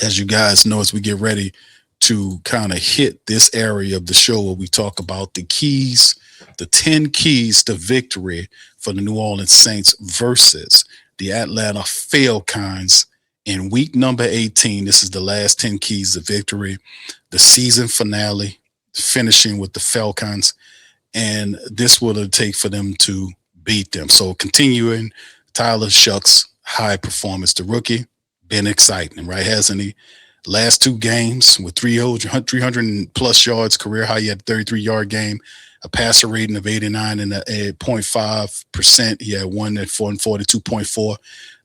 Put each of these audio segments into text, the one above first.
as you guys know, as we get ready to kind of hit this area of the show where we talk about the keys, the 10 keys to victory for the New Orleans Saints versus the Atlanta Falcons in week number 18. This is the last 10 keys to victory, the season finale, finishing with the Falcons. And this will it take for them to beat them. So continuing Tyler Shuck's high performance, the rookie, been exciting, right? Hasn't he? Last two games with 300 plus yards, career high. He had a 33-yard game, a passer rating of 89 and a 0.5%. He had one at 442.4.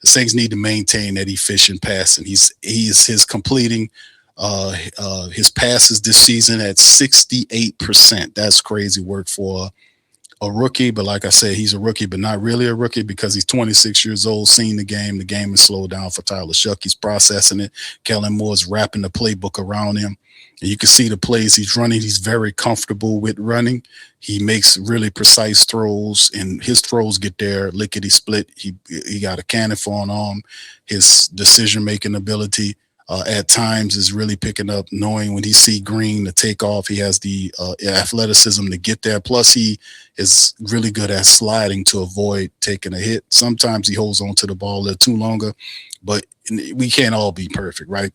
The Saints need to maintain that efficient passing. His completing his passes this season at 68%. That's crazy work for a rookie, but like I said, he's a rookie, but not really a rookie because he's 26 years old, seen the game. The game has slowed down for Tyler Shuck. He's processing it. Kellen Moore's wrapping the playbook around him. And you can see the plays he's running. He's very comfortable with running. He makes really precise throws, and his throws get there lickety split. He got a cannon for an arm. His decision-making ability at times is really picking up, knowing when he see green to take off. He has the athleticism to get there. Plus, he is really good at sliding to avoid taking a hit. Sometimes he holds on to the ball a little too longer, but we can't all be perfect, right?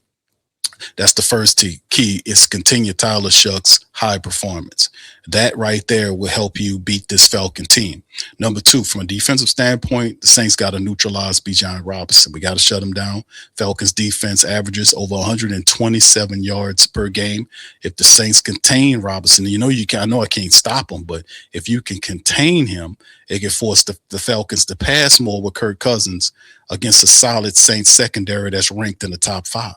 That's the first key is continue Tyler Shuck's high performance. That right there will help you beat this Falcon team. Number two, from a defensive standpoint, the Saints got to neutralize Bijan Robinson. We got to shut him down. Falcons defense averages over 127 yards per game. If the Saints contain Robinson, I know I can't stop him, but if you can contain him, it can force the Falcons to pass more with Kirk Cousins against a solid Saints secondary that's ranked in the top 5.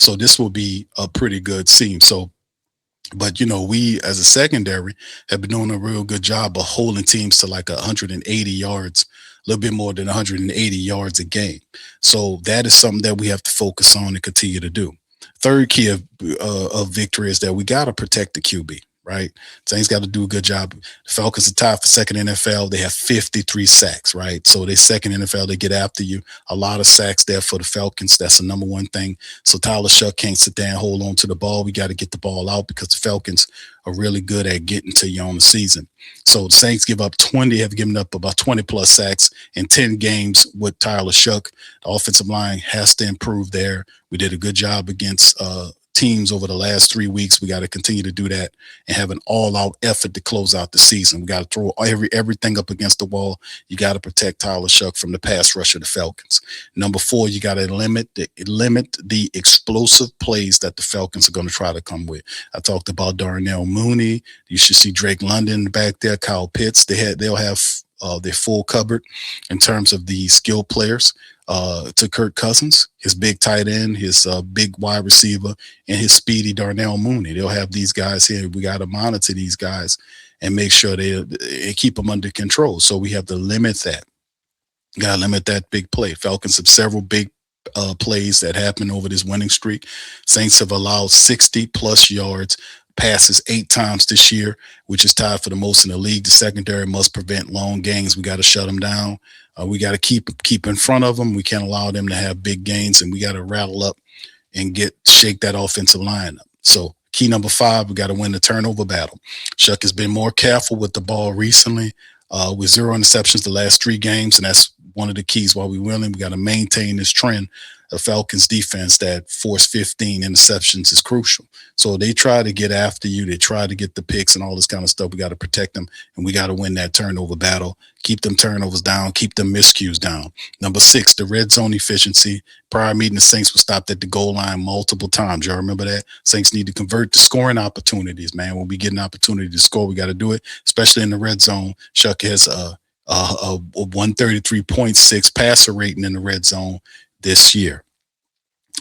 So this will be a pretty good scene. But we as a secondary have been doing a real good job of holding teams to like 180 yards, a little bit more than 180 yards a game. So that is something that we have to focus on and continue to do. Third key of victory is that we got to protect the QB. Right? Saints got to do a good job. The Falcons are tied for second NFL. They have 53 sacks, right? So they second NFL. They get after you. A lot of sacks there for the Falcons. That's the number one thing. So Tyler Shuck can't sit there and hold on to the ball. We got to get the ball out because the Falcons are really good at getting to you on the season. So the Saints have given up about 20 plus sacks in 10 games with Tyler Shuck. The offensive line has to improve there. We did a good job against teams over the last 3 weeks. We got to continue to do that and have an all-out effort to close out the season. We got to throw everything up against the wall. You got to protect Tyler Shuck from the pass rush of the Falcons. Number 4, you got to limit the explosive plays that the Falcons are going to try to come with. I talked about Darnell Mooney. You should see Drake London back there, Kyle Pitts. They'll have their full cupboard in terms of the skilled players. To Kirk Cousins, his big tight end, his big wide receiver, and his speedy Darnell Mooney. They'll have these guys here. We got to monitor these guys and make sure they keep them under control. So we have to limit that. Got to limit that big play. Falcons have several big plays that happened over this winning streak. Saints have allowed 60-plus yards passes 8 times this year, which is tied for the most in the league. The secondary must prevent long gains. We got to shut them down. We got to keep in front of them. We can't allow them to have big gains, and we got to rattle up and shake that offensive line up. So key number 5, we got to win the turnover battle. Shuck has been more careful with the ball recently, with 0 interceptions the last 3 games, and that's one of the keys while we're winning. We got to maintain this trend. The Falcons defense that forced 15 interceptions is crucial. So they try to get after you. They try to get the picks and all this kind of stuff. We got to protect them, and we got to win that turnover battle. Keep them turnovers down. Keep them miscues down. Number 6, the red zone efficiency. Prior meeting, the Saints were stopped at the goal line multiple times. Y'all remember that? Saints need to convert to scoring opportunities, man. When we get an opportunity to score, we got to do it, especially in the red zone. Shuck has a 133.6 passer rating in the red zone this year.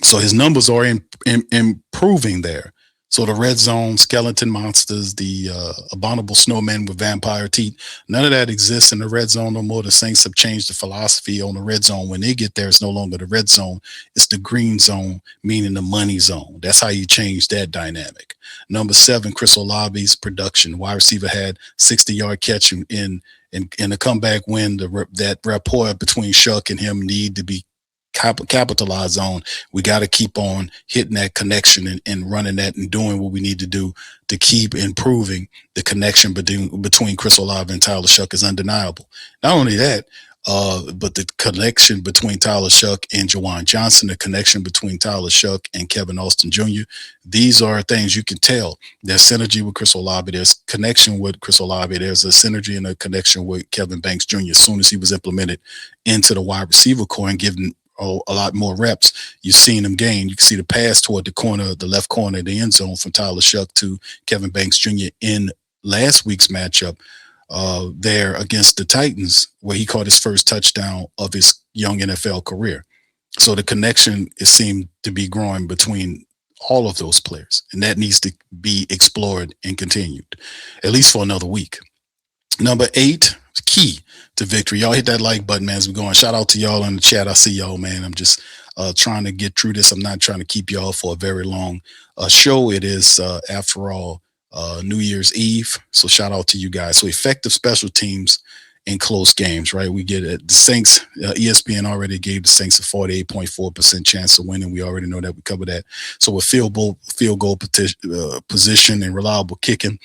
So his numbers are improving there. So the red zone, skeleton monsters, the abominable snowmen with vampire teeth, none of that exists in the red zone no more. The Saints have changed the philosophy on the red zone. When they get there, it's no longer the red zone. It's the green zone, meaning the money zone. That's how you change that dynamic. Number 7, Chris Olave's production. Wide receiver had 60-yard catch in a comeback win. That rapport between Shuck and him need to be capitalize on. We got to keep on hitting that connection and running that and doing what we need to do to keep improving. The connection between Chris Olave and Tyler Shuck is undeniable. Not only that, but the connection between Tyler Shuck and Jawan Johnson, the connection between Tyler Shuck and Kevin Austin Jr., these are things you can tell. There's synergy with Chris Olave. There's connection with Chris Olave. There's a synergy and a connection with Kevin Banks Jr. As soon as he was implemented into the wide receiver core and given a lot more reps, you've seen him gain. You can see the pass toward the left corner of the end zone from Tyler Shuck to Kevin Banks Jr. in last week's matchup there against the Titans, where he caught his first touchdown of his young NFL career. So the connection it seemed to be growing between all of those players, and that needs to be explored and continued, at least for another week. Number 8, key to victory. Y'all hit that like button, man, as we go on. Shout out to y'all in the chat. I see y'all, man. I'm just trying to get through this. I'm not trying to keep y'all for a very long show. It is, after all, New Year's Eve. So shout out to you guys. So effective special teams in close games, right? We get it. The Saints, ESPN already gave the Saints a 48.4% chance of winning. We already know that. We covered that. So with field goal position and reliable kicking,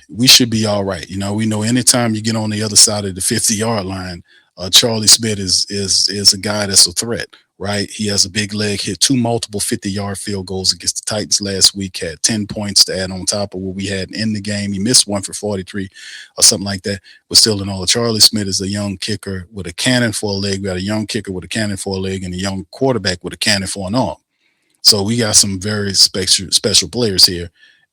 we should be all right. You know, we know anytime you get on the other side of the 50-yard line, Charlie Smith is a guy that's a threat, right? He has a big leg, hit 2 multiple 50-yard field goals against the Titans last week, had 10 points to add on top of what we had in the game. He missed one for 43 or something like that, but still in all, Charlie Smith is a young kicker with a cannon for a leg. We got a young kicker with a cannon for a leg and a young quarterback with a cannon for an arm. So we got some very special players here,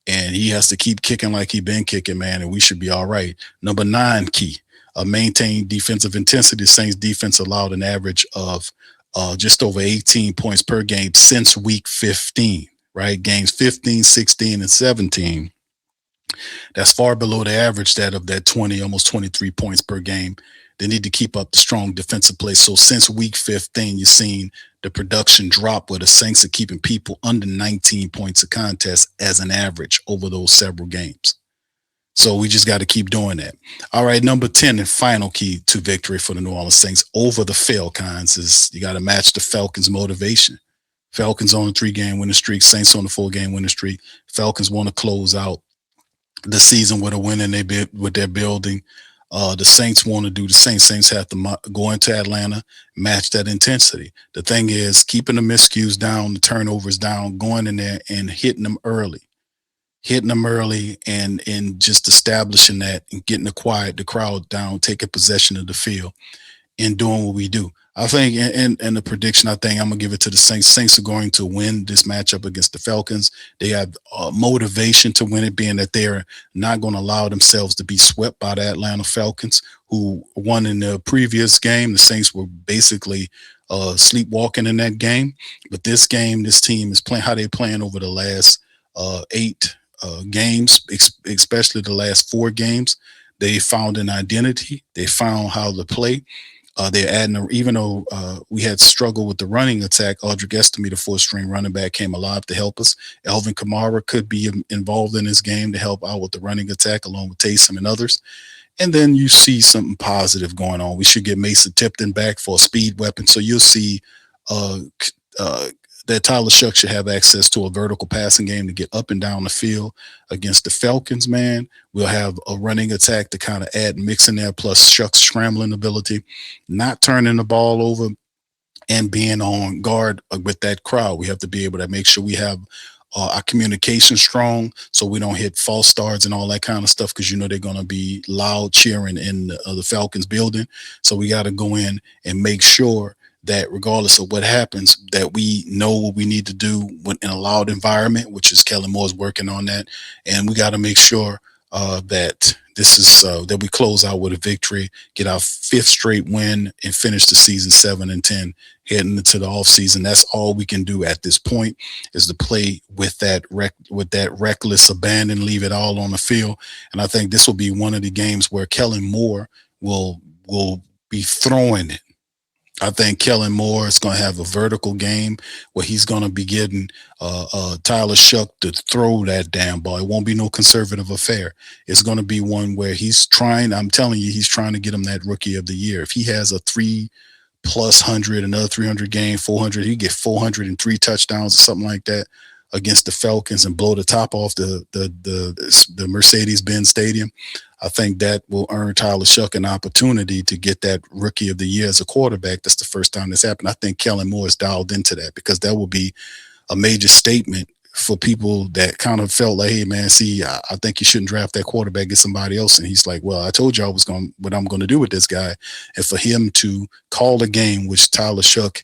and he has to keep kicking like he been kicking, man, and we should be all right. Number 9, key. Maintain defensive intensity. Saints defense allowed an average of just over 18 points per game since week 15, right? Games 15, 16, and 17. That's far below the average of that 20, almost 23 points per game. They need to keep up the strong defensive play. So since week 15, you've seen the production drop where the Saints are keeping people under 19 points a contest as an average over those several games. So we just got to keep doing that. All right, number 10 and final key to victory for the New Orleans Saints over the Falcons is you got to match the Falcons' motivation. Falcons on a 3-game winning streak, Saints on a 4-game winning streak. Falcons want to close out the season with a win with their building. The Saints want to do the same. Saints have to go into Atlanta, match that intensity. The thing is keeping the miscues down, the turnovers down, going in there and hitting them early and just establishing that and getting the crowd down, taking possession of the field and doing what we do. I think in the prediction, I think I'm going to give it to the Saints. Saints are going to win this matchup against the Falcons. They have motivation to win it, being that they're not going to allow themselves to be swept by the Atlanta Falcons, who won in the previous game. The Saints were basically sleepwalking in that game. But this game, this team is playing how they're playing over the last 8 games, especially the last 4 games. They found an identity. They found how to play. They're adding, even though we had struggled with the running attack, Audric Estime, the 4th-string running back, came alive to help us. Alvin Kamara could be involved in this game to help out with the running attack, along with Taysom and others. And then you see something positive going on. We should get Mason Tipton back for a speed weapon. So you'll see that Tyler Shuck should have access to a vertical passing game to get up and down the field against the Falcons, man. We'll have a running attack to kind of add mix in there, plus Shuck's scrambling ability, not turning the ball over and being on guard with that crowd. We have to be able to make sure we have our communication strong so we don't hit false starts and all that kind of stuff, because you know they're going to be loud cheering in the Falcons building. So we got to go in and make sure that regardless of what happens, that we know what we need to do in a loud environment, which is Kellen Moore's working on that. And we got to make sure that this is that we close out with a victory, get our 5th straight win, and finish the season 7-10 heading into the offseason. That's all we can do at this point, is to play with that reckless abandon, leave it all on the field. And I think this will be one of the games where Kellen Moore will be throwing it. I think Kellen Moore is going to have a vertical game where he's going to be getting Tyler Shuck to throw that damn ball. It won't be no conservative affair. It's going to be one where he's trying, I'm telling you, he's trying to get him that Rookie of the Year. If he has a 3 plus 100, another 300 game, 400. He get 403 touchdowns or something like that against the Falcons and blow the top off the Mercedes-Benz Stadium. I think that will earn Tyler Shuck an opportunity to get that Rookie of the Year as a quarterback. That's the first time this happened. I think Kellen Moore is dialed into that because that will be a major statement for people that kind of felt like, hey man, see, I think you shouldn't draft that quarterback, get somebody else. And he's like, well, I told you what I'm going to do with this guy. And for him to call a game, which Tyler Shuck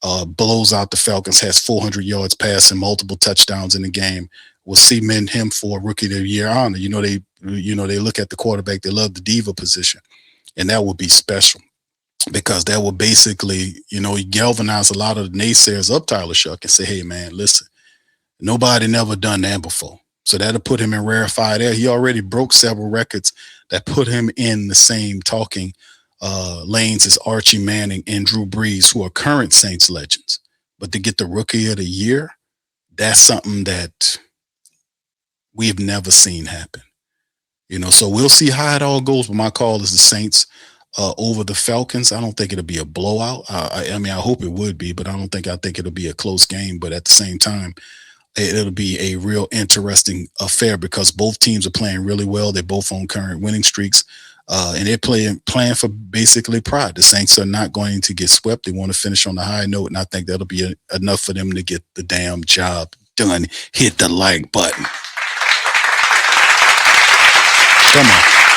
blows out the Falcons, has 400 yards passing, multiple touchdowns in the game, will cement him for Rookie of the Year honor. They look at the quarterback, they love the diva position, and that would be special because that will basically, galvanize a lot of the naysayers up Tyler Shuck and say, hey man, listen, nobody never done that before. So that'll put him in rarefied air. He already broke several records that put him in the same talking lanes as Archie Manning and Drew Brees, who are current Saints legends. But to get the Rookie of the Year, that's something that we've never seen happen. So we'll see how it all goes. But my call is the Saints over the Falcons. I don't think it'll be a blowout. I hope it would be, but I think it'll be a close game. But at the same time, it'll be a real interesting affair because both teams are playing really well. They're both on current winning streaks, and they're playing for basically pride. The Saints are not going to get swept. They want to finish on a high note, and I think that'll be enough for them to get the damn job done. Hit the like button. Come on.